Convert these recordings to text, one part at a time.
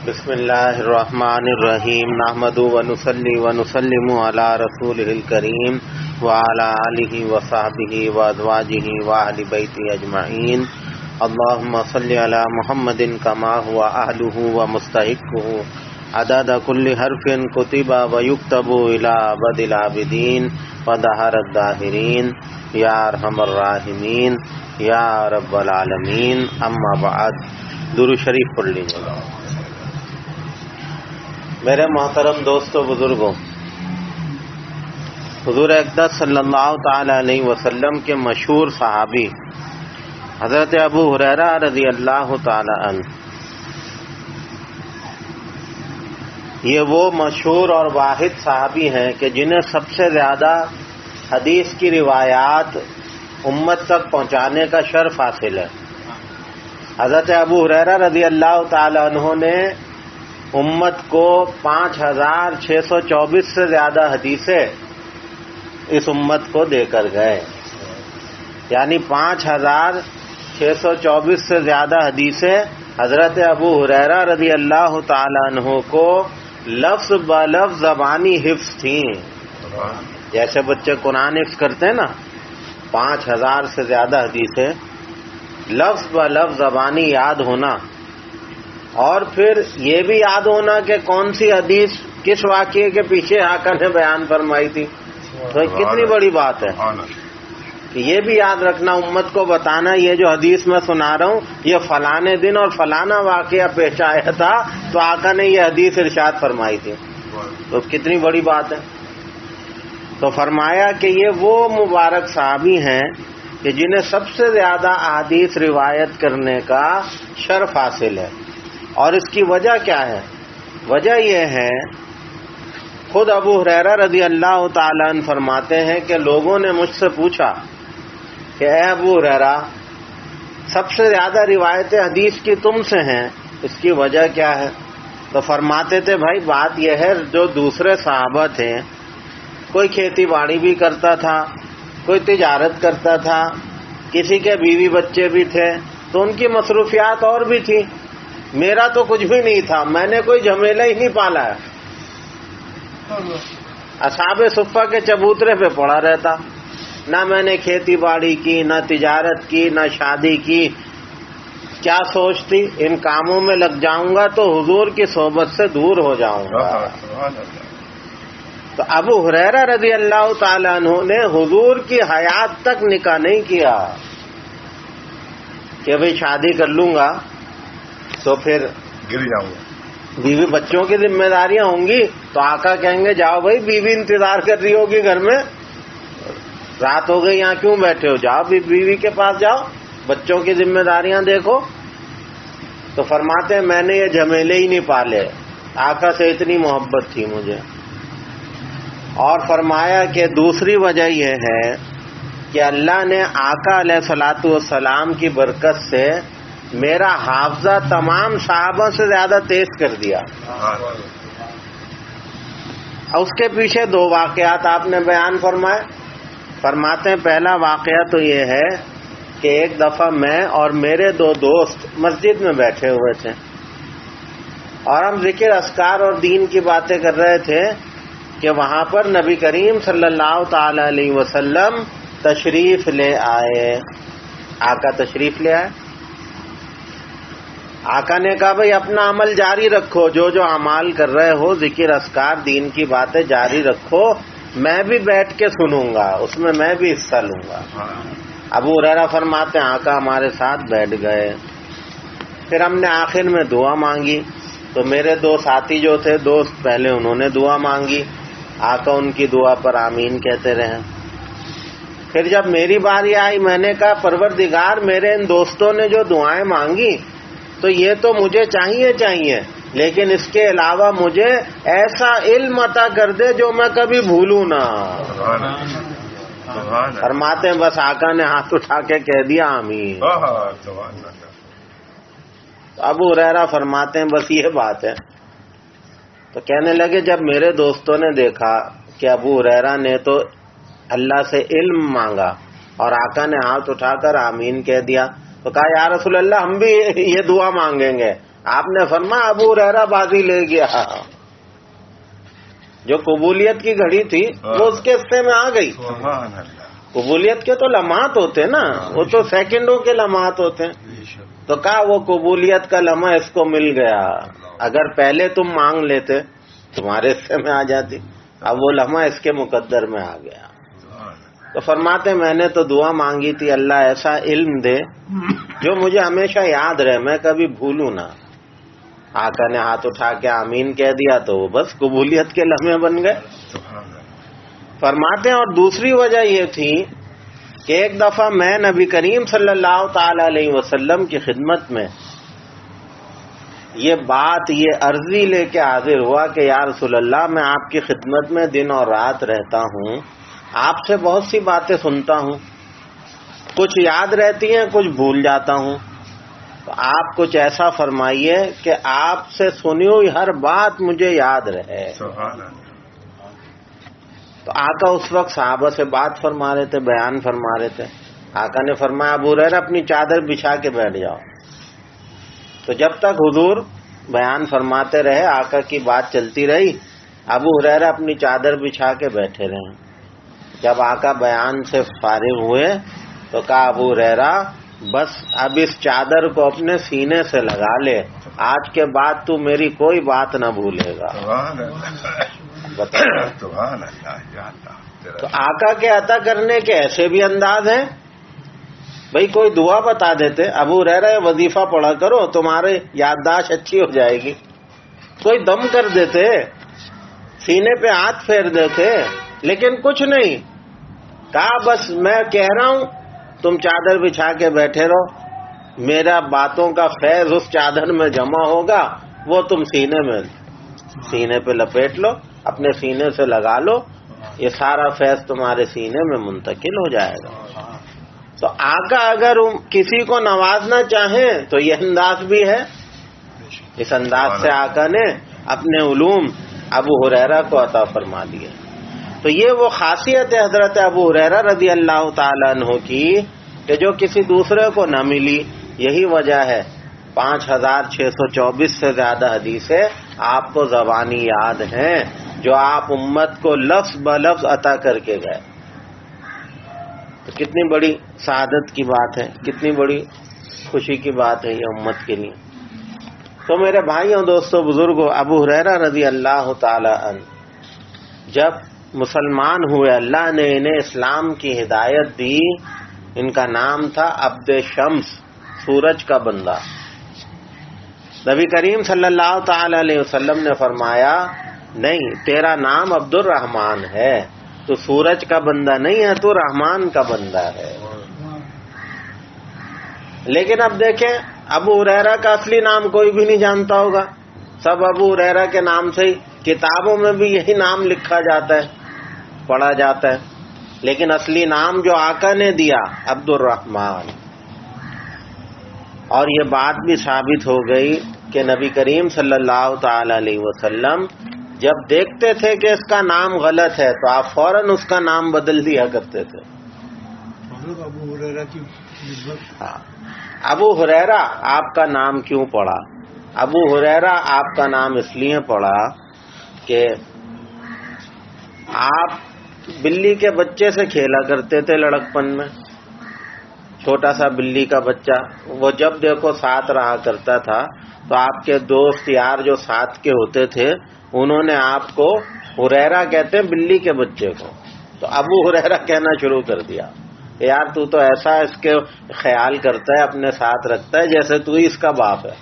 بسم اللہ الرحمن الرحیم نحمد ونصلی ونسلم علی رسولہ الکریم وعلی آلہ وصحبہ وازواجہ واہل بیتہ اجمعین اللہم صلی علی محمد کما هو اہلہ ومستحقہ عدد کل حرف کتب ویکتب الی ابد العابدین ودہر الداہرین یا ارحم الراحمین یا رب العالمین اما بعد درود شریف پڑھ لیجیے گا۔ میرے محترم دوستو بزرگوں، حضور اقدس صلی اللہ تعالی علیہ وسلم کے مشہور صحابی حضرت ابو ہریرہ رضی اللہ تعالی عنہ، یہ وہ مشہور اور واحد صحابی ہیں کہ جنہیں سب سے زیادہ حدیث کی روایات امت تک پہنچانے کا شرف حاصل ہے۔ حضرت ابو ہریرہ رضی اللہ تعالی عنہ نے امت کو 5624 سے زیادہ حدیثیں اس امت کو دے کر گئے، یعنی 5624 سے زیادہ حدیثیں حضرت ابو ہریرہ رضی اللہ تعالی عنہ کو لفظ بلفظ زبانی حفظ تھیں۔ جیسے بچے قرآن حفظ کرتے ہیں نا، 5000 سے زیادہ حدیثیں لفظ بلفظ زبانی یاد ہونا، اور پھر یہ بھی یاد ہونا کہ کون سی حدیث کس واقعے کے پیچھے آقا نے بیان فرمائی تھی، تو کتنی بڑی بات ہے کہ یہ بھی یاد رکھنا، امت کو بتانا یہ جو حدیث میں سنا رہا ہوں یہ فلانے دن اور فلانا واقعہ پیش آیا تھا تو آقا نے یہ حدیث ارشاد فرمائی تھی، تو کتنی بڑی بات ہے۔ تو فرمایا کہ یہ وہ مبارک صحابی ہیں کہ جنہیں سب سے زیادہ احادیث روایت کرنے کا شرف حاصل ہے، اور اس کی وجہ کیا ہے؟ وجہ یہ ہے، خود ابو ہریرہ رضی اللہ تعالیٰ عنہ فرماتے ہیں کہ لوگوں نے مجھ سے پوچھا کہ اے ابو ہریرہ، سب سے زیادہ روایتیں حدیث کی تم سے ہیں، اس کی وجہ کیا ہے؟ تو فرماتے تھے بھائی بات یہ ہے، جو دوسرے صحابہ تھے کوئی کھیتی باڑی بھی کرتا تھا، کوئی تجارت کرتا تھا، کسی کے بیوی بچے بھی تھے، تو ان کی مصروفیات اور بھی تھی، میرا تو کچھ بھی نہیں تھا، میں نے کوئی جھمیلا ہی نہیں پالا ہے، اصحاب صفہ کے چبوترے پہ پڑا رہتا، نہ میں نے کھیتی باڑی کی، نہ تجارت کی، نہ شادی کی، کیا سوچتی ان کاموں میں لگ جاؤں گا تو حضور کی صحبت سے دور ہو جاؤں گا۔ تو ابو ہریرہ رضی اللہ تعالی عنہ نے حضور کی حیات تک نکاح نہیں کیا کہ بھئی شادی کر لوں گا تو پھر گر جاؤں گا، بیوی بچوں کی ذمہ داریاں ہوں گی، تو آقا کہیں گے جاؤ بھائی، بیوی انتظار کر رہی ہوگی گھر میں، رات ہو گئی یہاں کیوں بیٹھے ہو، جاؤ بیوی کے پاس جاؤ، بچوں کی ذمہ داریاں دیکھو۔ تو فرماتے ہیں میں نے یہ جھمیلے ہی نہیں پالے، آقا سے اتنی محبت تھی مجھے۔ اور فرمایا کہ دوسری وجہ یہ ہے کہ اللہ نے آقا علیہ الصلوۃ والسلام کی برکت سے میرا حافظہ تمام صحابہ سے زیادہ تیز کر دیا۔ اس کے پیچھے دو واقعات آپ نے بیان فرمائے۔ فرماتے ہیں پہلا واقعہ تو یہ ہے کہ ایک دفعہ میں اور میرے دو دوست مسجد میں بیٹھے ہوئے تھے اور ہم ذکر اذکار اور دین کی باتیں کر رہے تھے کہ وہاں پر نبی کریم صلی اللہ تعالی علیہ وسلم تشریف لے آئے۔ آقا تشریف لے آئے، آقا نے کہا بھئی اپنا عمل جاری رکھو، جو اعمال کر رہے ہو، ذکر اذکار دین کی باتیں جاری رکھو، میں بھی بیٹھ کے سنوں گا، اس میں میں بھی حصہ لوں گا۔ ابو ہریرہ فرماتے ہیں آقا ہمارے ساتھ بیٹھ گئے، پھر ہم نے آخر میں دعا مانگی، تو میرے دو ساتھی جو تھے دوست، پہلے انہوں نے دعا مانگی، آقا ان کی دعا پر آمین کہتے رہے۔ پھر جب میری باری آئی میں نے کہا پروردگار میرے ان دوستوں نے جو دعائیں مانگی تو یہ تو مجھے چاہیے، لیکن اس کے علاوہ مجھے ایسا علم عطا کر دے جو میں کبھی بھولوں نہ۔ فرماتے ہیں بس آقا نے ہاتھ اٹھا کے کہہ دیا آمین۔ ابو ہریرہ فرماتے ہیں بس یہ بات ہے۔ تو کہنے لگے جب میرے دوستوں نے دیکھا کہ ابو ہریرہ نے تو اللہ سے علم مانگا اور آقا نے ہاتھ اٹھا کر آمین کہہ دیا، تو کہا یا رسول اللہ ہم بھی یہ دعا مانگیں گے۔ آپ نے فرمایا ابو ہریرہ بازی لے گیا. جو قبولیت کی گھڑی تھی وہ اس کے حصے میں آ گئی. قبولیت کے تو لمحات ہوتے ہیں نا, وہ تو سیکنڈوں کے لمحات ہوتے ہیں. تو کہا وہ قبولیت کا لمحہ اس کو مل گیا. اگر پہلے تم مانگ لیتے تمہارے حصے میں آ جاتی, اب وہ لمحہ اس کے مقدر میں آ گیا. تو فرماتے میں نے تو دعا مانگی تھی اللہ ایسا علم دے جو مجھے ہمیشہ یاد رہے, میں کبھی بھولوں نہ. آقا نے ہاتھ اٹھا کے آمین کہہ دیا تو وہ بس قبولیت کے لمحے بن گئے. فرماتے ہیں اور دوسری وجہ یہ تھی کہ ایک دفعہ میں نبی کریم صلی اللہ تعالی علیہ وسلم کی خدمت میں یہ بات, یہ عرضی لے کے حاضر ہوا کہ یا رسول اللہ میں آپ کی خدمت میں دن اور رات رہتا ہوں, آپ سے بہت سی باتیں سنتا ہوں, کچھ یاد رہتی ہیں کچھ بھول جاتا ہوں. تو آپ کچھ ایسا فرمائیے کہ آپ سے سنی ہوئی ہر بات مجھے یاد رہے. تو آقا اس وقت صحابہ سے بات فرما رہے تھے, بیان فرما رہے تھے. آقا نے فرمایا ابو ہریرہ اپنی چادر بچھا کے بیٹھ جاؤ. تو جب تک حضور بیان فرماتے رہے آقا کی بات چلتی رہی, ابو ہریرہ اپنی چادر بچھا کے بیٹھے رہے. جب آقا بیان سے فارغ ہوئے تو کہا ابو ہریرہ بس اب اس چادر کو اپنے سینے سے لگا لے, آج کے بعد تو میری کوئی بات نہ بھولے گا. تو آقا کے عطا کرنے کے ایسے بھی انداز ہیں. بھئی کوئی دعا بتا دیتے, ابو ہریرہ وظیفہ پڑھا کرو تمہاری یادداشت اچھی ہو جائے گی. کوئی دم کر دیتے, سینے پہ ہاتھ پھیر دیتے, لیکن کچھ نہیں. کہا بس میں کہہ رہا ہوں تم چادر بچھا کے بیٹھے رہو, میرا باتوں کا فیض اس چادر میں جمع ہوگا, وہ تم سینے پہ لپیٹ لو, اپنے سینے سے لگا لو, یہ سارا فیض تمہارے سینے میں منتقل ہو جائے گا. تو آقا اگر کسی کو نوازنا چاہیں تو یہ انداز بھی ہے. اس انداز سے آقا نے اپنے علوم ابو ہریرہ کو عطا فرما دیے. تو یہ وہ خاصیت ہے حضرت ابو ہریرہ رضی اللہ تعالیٰ عنہ کی کہ جو کسی دوسرے کو نہ ملی. یہی وجہ ہے 5624 سے زیادہ حدیثیں آپ کو زبانی یاد ہیں جو آپ امت کو لفظ بلفظ عطا کر کے گئے. تو کتنی بڑی سعادت کی بات ہے, کتنی بڑی خوشی کی بات ہے یہ امت کے لیے. تو میرے بھائیوں دوستوں بزرگوں, ابو ہریرہ رضی اللہ تعالی عنہ جب مسلمان ہوئے, اللہ نے انہیں اسلام کی ہدایت دی. ان کا نام تھا عبد شمس, سورج کا بندہ. نبی کریم صلی اللہ تعالی علیہ وسلم نے فرمایا نہیں تیرا نام عبد الرحمن ہے, تو سورج کا بندہ نہیں ہے, تو رحمان کا بندہ ہے. لیکن اب دیکھیں ابو ہریرہ کا اصلی نام کوئی بھی نہیں جانتا ہوگا, سب ابو ہریرہ کے نام سے ہی, کتابوں میں بھی یہی نام لکھا جاتا ہے, پڑھا جاتا ہے. لیکن اصلی نام جو آقا نے دیا عبد الرحمن. اور یہ بات بھی ثابت ہو گئی کہ نبی کریم صلی اللہ تعالی علیہ وسلم جب دیکھتے تھے کہ اس کا نام غلط ہے تو آپ فوراً اس کا نام بدل دیا کرتے تھے. ابو ہریرہ کی ابو ہریرہ آپ کا نام کیوں پڑا؟ ابو ہریرہ آپ کا نام اس لیے پڑا کہ آپ بلی کے بچے سے کھیلا کرتے تھے لڑکپن میں. چھوٹا سا بلی کا بچہ, وہ جب دیکھو ساتھ رہا کرتا تھا. تو آپ کے دوست یار جو ساتھ کے ہوتے تھے انہوں نے آپ کو ہریرہ کہتے ہیں بلی کے بچے کو, تو ابو ہریرہ کہنا شروع کر دیا. یار تو ایسا اس کے خیال کرتا ہے, اپنے ساتھ رکھتا ہے جیسے تو ہی اس کا باپ ہے.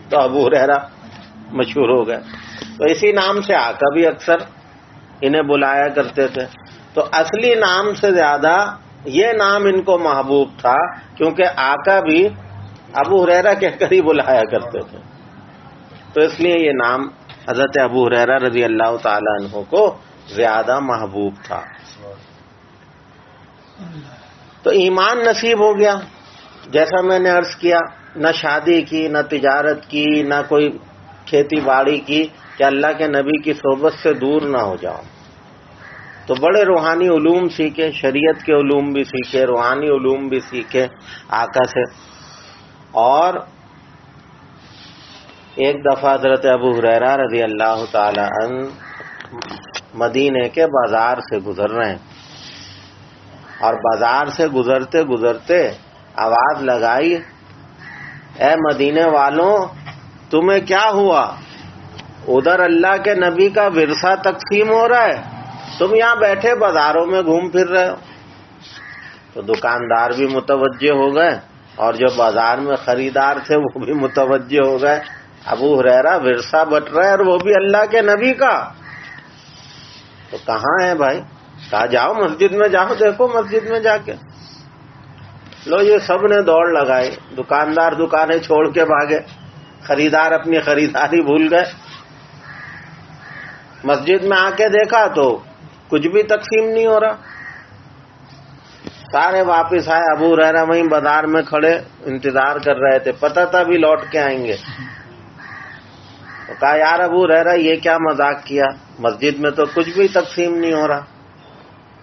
تو ابو ہریرہ مشہور ہو گئے. تو اسی نام سے آقا بھی اکثر انہیں بلایا کرتے تھے. تو اصلی نام سے زیادہ یہ نام ان کو محبوب تھا کیونکہ آقا بھی ابو ہریرہ کہہ کر ہی بلایا کرتے تھے. تو اس لیے یہ نام حضرت ابو ہریرہ رضی اللہ تعالی عنہ کو زیادہ محبوب تھا. تو ایمان نصیب ہو گیا. جیسا میں نے عرض کیا, نہ شادی کی, نہ تجارت کی, نہ کوئی کھیتی باڑی کی کہ اللہ کے نبی کی صحبت سے دور نہ ہو جاؤ. تو بڑے روحانی علوم سیکھے, شریعت کے علوم بھی سیکھے, روحانی علوم بھی سیکھے آقا سے. اور ایک دفعہ حضرت ابو ہریرہ رضی اللہ تعالی عنہ مدینے کے بازار سے گزر رہے ہیں، اور بازار سے گزرتے گزرتے آواز لگائی، اے مدینے والوں، تمہیں کیا ہوا؟ ادھر اللہ کے نبی کا ورثہ تقسیم ہو رہا ہے، تم یہاں بیٹھے بازاروں میں گھوم پھر رہے ہو۔ تو دکاندار بھی متوجہ ہو گئے اور جو بازار میں خریدار تھے وہ بھی متوجہ ہو گئے، ابو ہریرہ ورثہ بٹ رہا ہے اور وہ بھی اللہ کے نبی کا۔ تو کہاں ہے بھائی؟ کہا جاؤ مسجد میں، جاؤ دیکھو مسجد میں جا کے۔ لو یہ سب نے دوڑ لگائی، دکاندار دکانیں چھوڑ کے بھاگے، خریدار اپنی خریداری بھول گئے۔ مسجد میں آ کے دیکھا تو کچھ بھی تقسیم نہیں ہو رہا۔ سارے واپس آئے، ابو ہریرہ وہیں بازار میں کھڑے انتظار کر رہے تھے، پتہ تھا بھی لوٹ کے آئیں گے۔ تو کہا یار ابو ہریرہ یہ کیا مذاق کیا، مسجد میں تو کچھ بھی تقسیم نہیں ہو رہا۔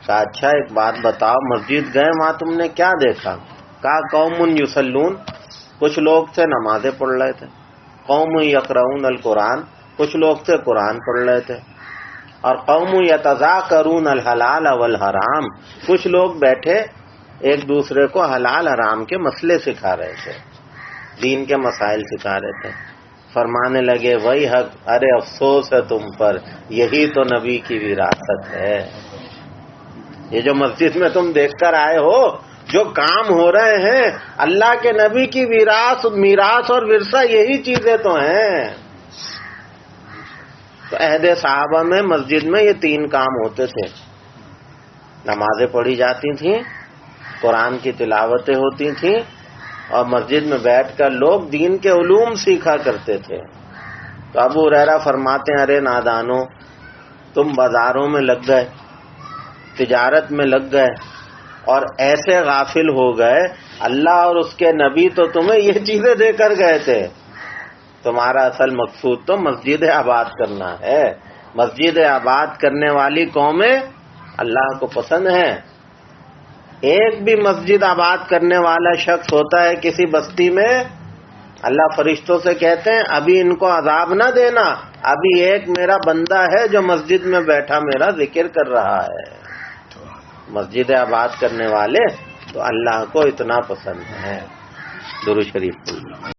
کہا اچھا ایک بات بتاؤ، مسجد گئے وہاں تم نے کیا دیکھا؟ کہا قوم یصلون، کچھ لوگ تھے نمازیں پڑھ رہے تھے، قوم یقرؤون القرآن، کچھ لوگ تھے قرآن پڑھ رہے تھے، اور قوم یتذاکرون الحلال والحرام، کچھ لوگ بیٹھے ایک دوسرے کو حلال حرام کے مسئلے سکھا رہے تھے، دین کے مسائل سکھا رہے تھے۔ فرمانے لگے وہی حق، ارے افسوس ہے تم پر، یہی تو نبی کی وراثت ہے۔ یہ جو مسجد میں تم دیکھ کر آئے ہو، جو کام ہو رہے ہیں، اللہ کے نبی کی میراث اور ورثہ یہی چیزیں تو ہیں۔ تو عہد صحابہ میں مسجد میں یہ 3 کام ہوتے تھے، نمازیں پڑھی جاتی تھیں، قرآن کی تلاوتیں ہوتی تھیں، اور مسجد میں بیٹھ کر لوگ دین کے علوم سیکھا کرتے تھے۔ تو ابو ہریرہ فرماتے ہیں ارے نادانو، تم بازاروں میں لگ گئے، تجارت میں لگ گئے، اور ایسے غافل ہو گئے، اللہ اور اس کے نبی تو تمہیں یہ چیزیں دے کر گئے تھے، تمہارا اصل مقصود تو مسجد آباد کرنا ہے۔ مسجد آباد کرنے والی قومیں اللہ کو پسند ہیں۔ ایک بھی مسجد آباد کرنے والا شخص ہوتا ہے کسی بستی میں، اللہ فرشتوں سے کہتے ہیں ابھی ان کو عذاب نہ دینا، ابھی ایک میرا بندہ ہے جو مسجد میں بیٹھا میرا ذکر کر رہا ہے۔ مسجد آباد کرنے والے تو اللہ کو اتنا پسند ہے۔ درود شریف۔